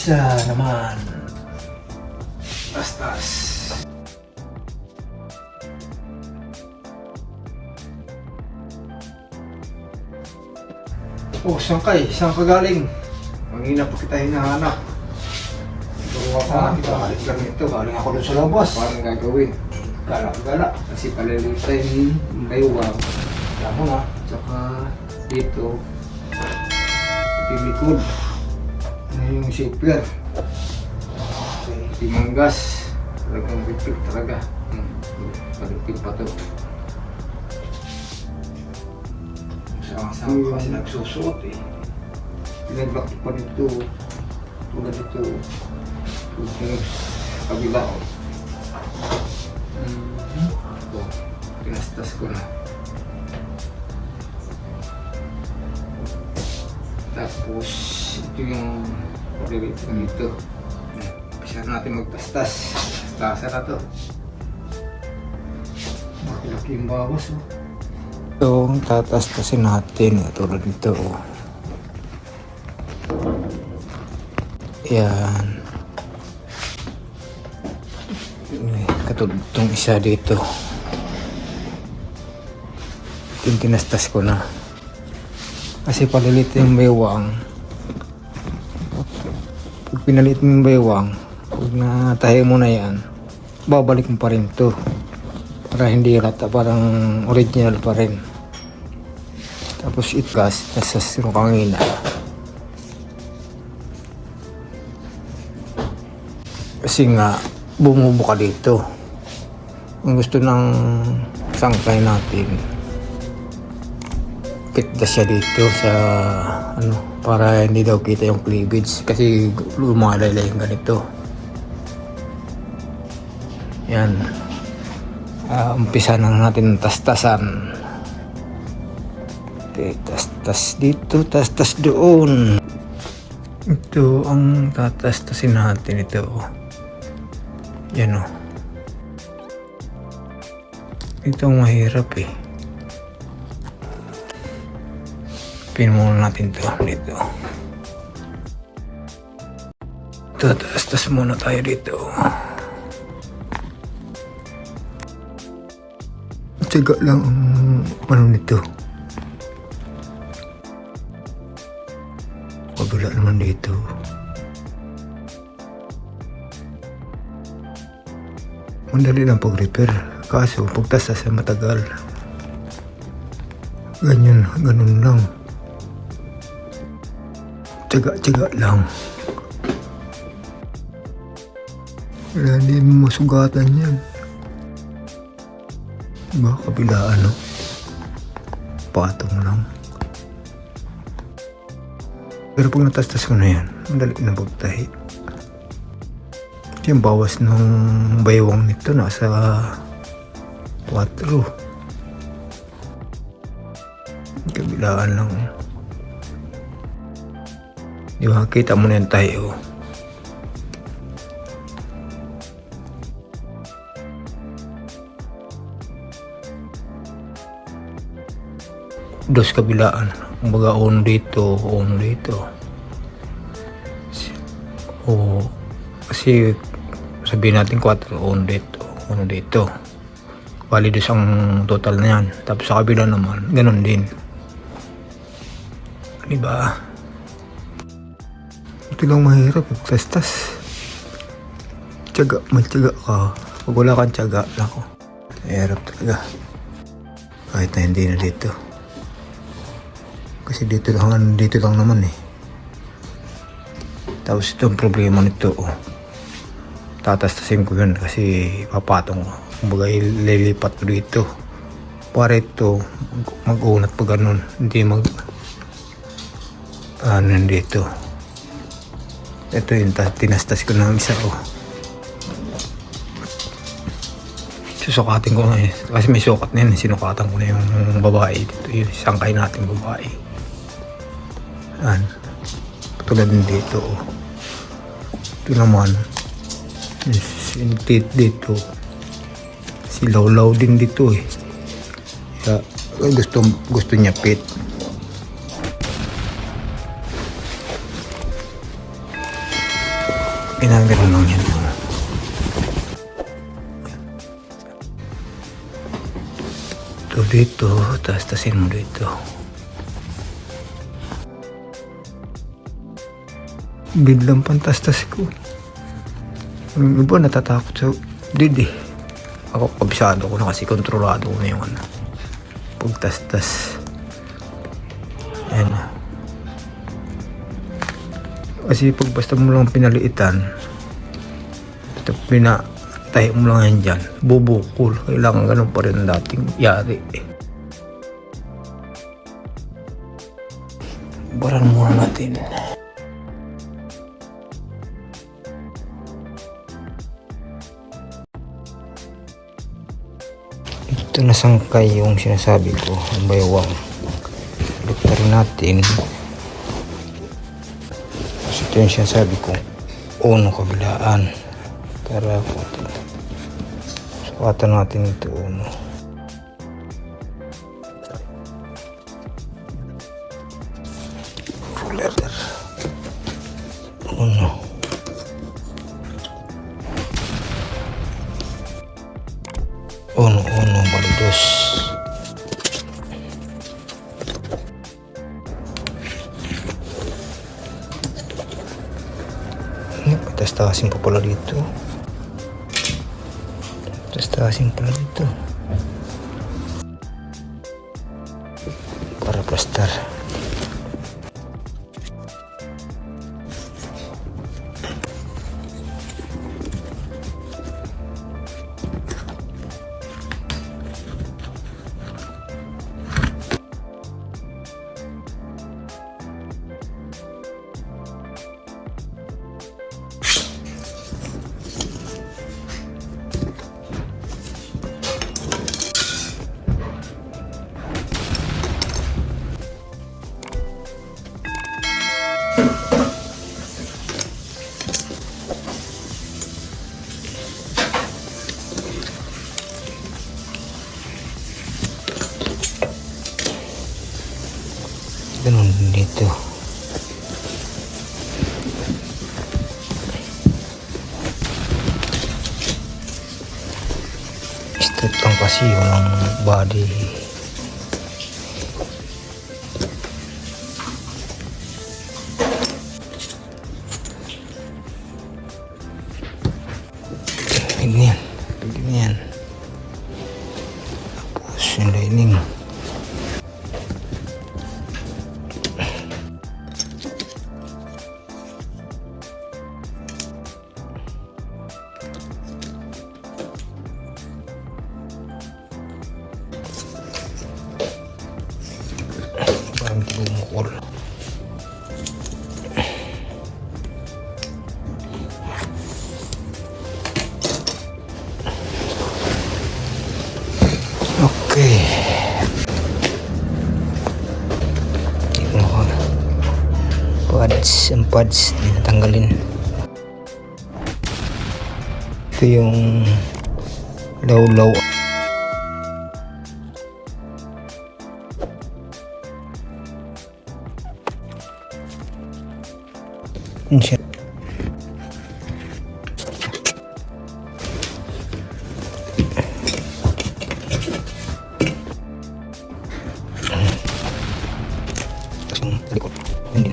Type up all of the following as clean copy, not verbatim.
Isa naman. Tas-tas. Oh, sangkay. Saan ka galing? Manghina pa kita hinahanap. Ito ako. Balik lang ito. Galing ako doon sa labas. Parang gagawin. Gala-gala. Kasi palilitan yung baywang. Alam mo na. Tsaka dito. Yung likod. Ano yung zipper? Timanggas. Talagang bipik talaga. Palipin pa to. Saan kasi nagsusuot eh. Pinaglak pa dito. Tulad dito. Tulad sa kabila. Ito. Pinastas ko na. Tapos ito yung palilitan dito. Bisa natin magtastas. Tastasan na to. Malaki yung bawas oh. Ito ang tatastasin natin, tulad nito. Yan. Katulad itong isa dito. Yung tinastas ko na. Kasi palilit yung baywang. Pag pinalit mo yung baywang, pag natahi mo na yan, babalik mo pa rin to. Para hindi rata, parang original pa rin. Tapos itgas, nasa sinukangina. Kasi nga, bumubuka dito. Kung gusto ng sangkay natin, pitda siya dito sa ano, para hindi daw kita yung cleavage. Kasi lumalalay yung ganito. Yan. Umpisa na natin tastasan. Okay, tastas dito, tastas doon. Ito ang tatastasin natin ito. Yan o. Ito ang mahirap eh. Pin muna natin ito dito. Tatastas muna tayo dito. Tiyaga lang ang ano nito. Kabila naman dito. Mandali lang pag-repair. Kaso pagtastas sa matagal. Ganun lang. Tiyaga lang. Wala, hindi mo masugatan yan. Baka kabila ano, patong lang. Pero pag natastas ko na yan, madali na pagtahi. Yung bawas ng baywang nito nasa 4. Kabilaan lang. Di ba, kita mo na yan tayo. Dos kabilaan. Kumbaga on dito. O kasi sabihin natin 4 on dito. Bali dos ang total na yan. Tapos sa kabila naman, ganun din. Diba? Ito lang mahirap. Tastas. Magtiyaga ka. Pag wala kang tiyaga, nako. Mahirap talaga. Kahit na hindi na dito. Kasi dito lang naman eh. Tapos itong problema nito, tatastasin ko yun kasi papatong ko. Kumbaga ililipat ko dito. Para ito mag-unat pa ganun. Hindi dito. Ito yung tinastas ko ng isa Susukatin ko na eh. Kasi may sukat na yun. Sinukatan ko na yung babae dito. Yung sangkay natin babae. Yan. Tulad din dito. Ito naman. Yung teeth dito. Silaw-law din dito eh. Kaya gusto niya pit. Ginagano lang yan. Ito dito, taas-tasin mo dito. Biglang pantastas ko. Yung iba natatakot sa didi. Ako kabisado ko na kasi kontrolado ko na yung ano. Pagtastas. Ayan na. Kasi pag basta mo lang pinaliitan, ito pinatahi mo lang yan dyan, bubukol. Kailangan ganun pa rin ang dating yari. Baran muna natin. Ito na sangkay yung sinasabi ko, ang baywang. Balik rin natin. Ito yung sinasabi ko, uno kabilaan. Para sukatan natin ito uno. Letter uno. Uno bali dos. Tastasin pa pala dito. Tastasin pala dito. Para plastar. Ganun dito. Straight lang kasi yung body. Ganyan. Ganyan. Tapos yung lining. Parang bumukol. Okay. Ito na pads, ang pads tinatanggalin. Ito yung law-law. Siya. Likod. Hindi.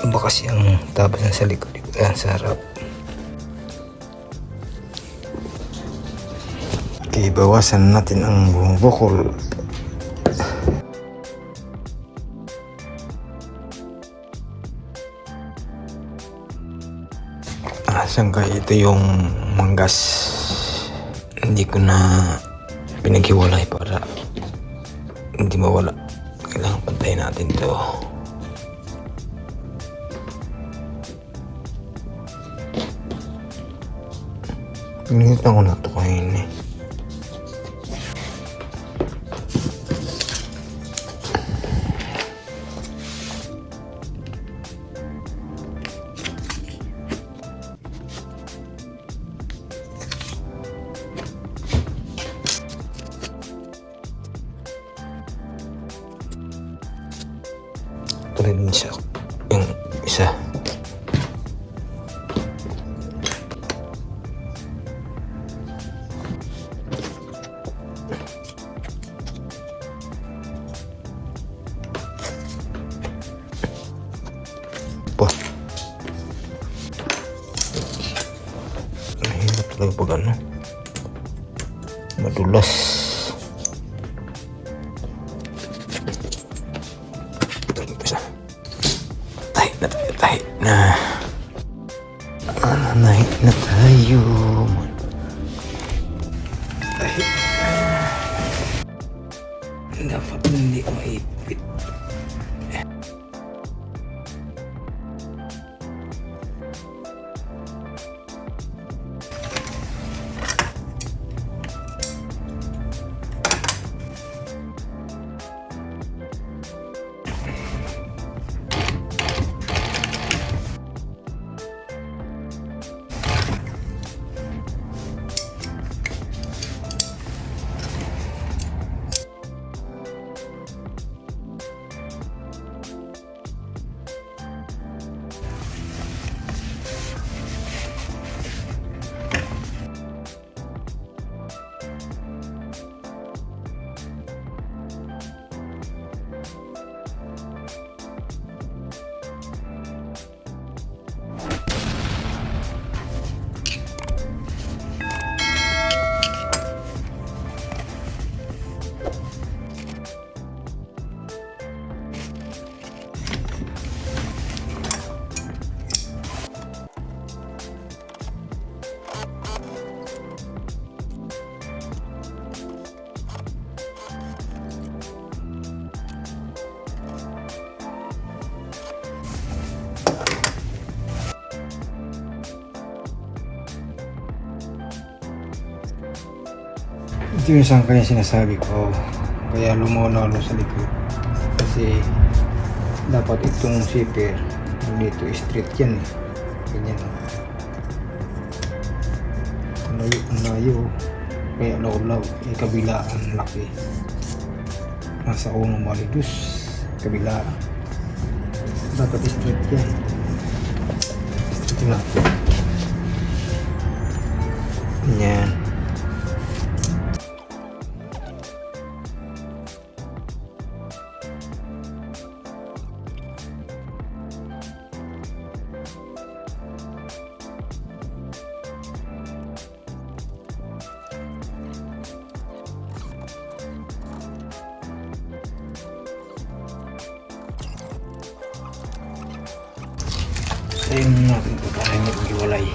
Iba kasi ang tabas na sa likod. Ayan sa harap. Okay, bawasan natin ang bukol. Sangkay ito yung manggas. Hindi ko na pinaghiwalay para hindi mawala. Kailangan pantayin natin ito. Pinigitan ko na ito kain eh. Tuloy din siya yung isa. talaga pag ano, madulas. Tahi na. Nahi na tayo. Tahi. Dapat hindi maipit. Ito yung sangkay na sinasabi ko, kaya lumaw-lalo sa likod kasi dapat itong zipper dito straight yan eh, ganyan ang layo kaya law-law kabila ang laki, nasa unang malidus kabila, dapat straight yan, straight lang yan. Tayo natin ito para hindi maghiwalay.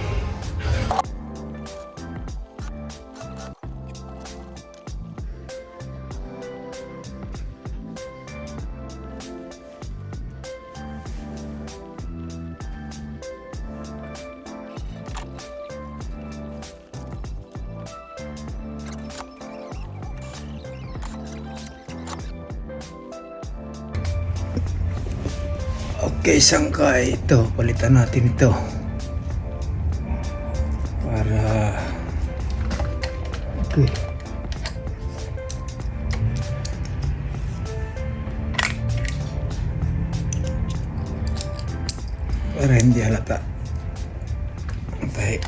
Okay, sangkay ito, palitan natin ito para okay. Para hindi halata. Okay.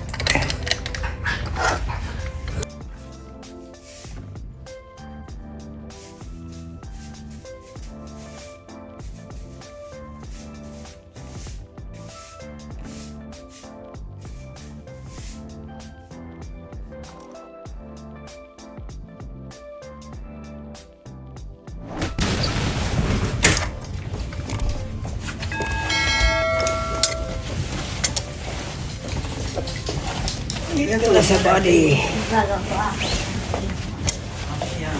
Ito na sa body. Yeah.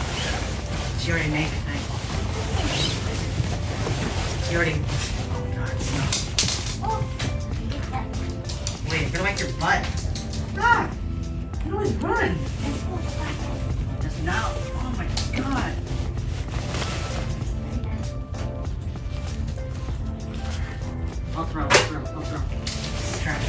She already made it. She already. Oh God. No. Wait, you're gonna make your butt. Stop! You always run. Just now. Oh my God. I'll throw. Try.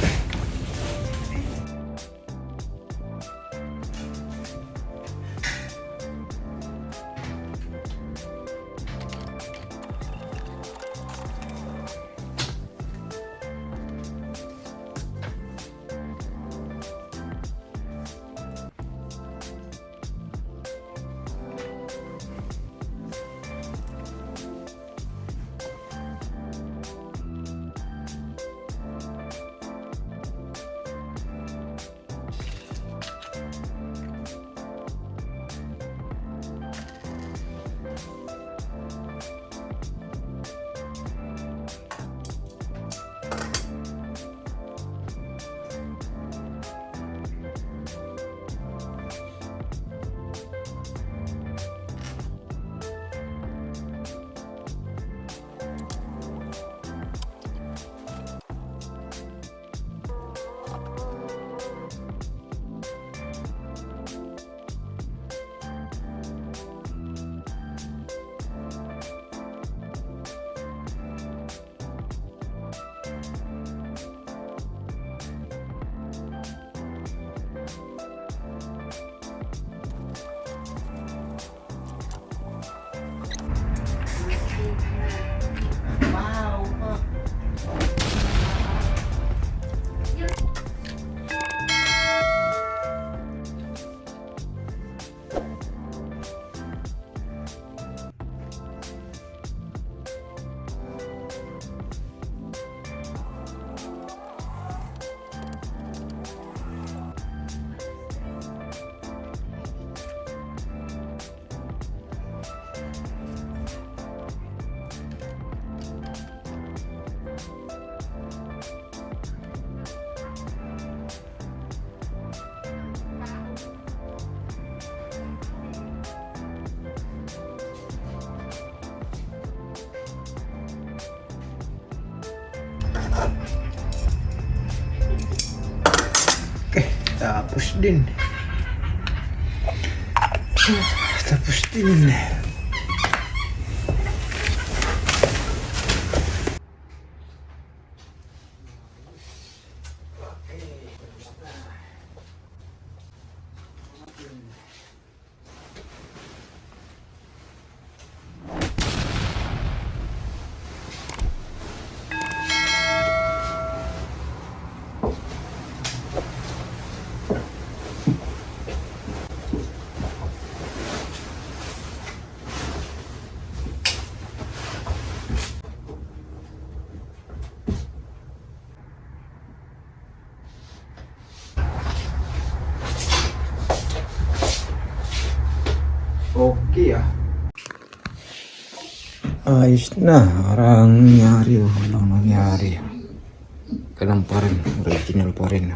Tapos din. Tapos din. Okay ah. Ayos na. Parang nangyari. Walang nangyari. Ganun pa rin. Original pa rin.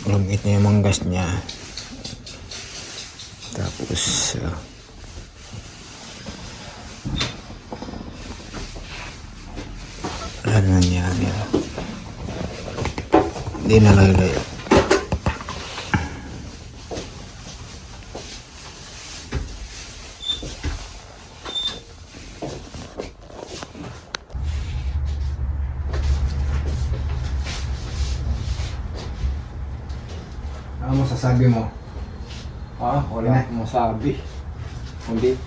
Lumit na yung manggas niya. Tapos wala na nangyari. Hindi na layo-layo. Ano masasabi mo? Wala akong masabi. Hindi.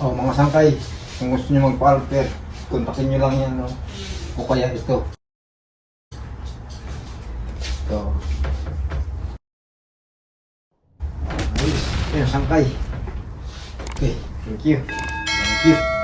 Oh, mga sangkay, kung gusto nyo magpa-alter, kontakin nyo lang yan, no? O kaya ito. Ito. Ayos. Yan, sangkay. Okay, thank you. Thank you.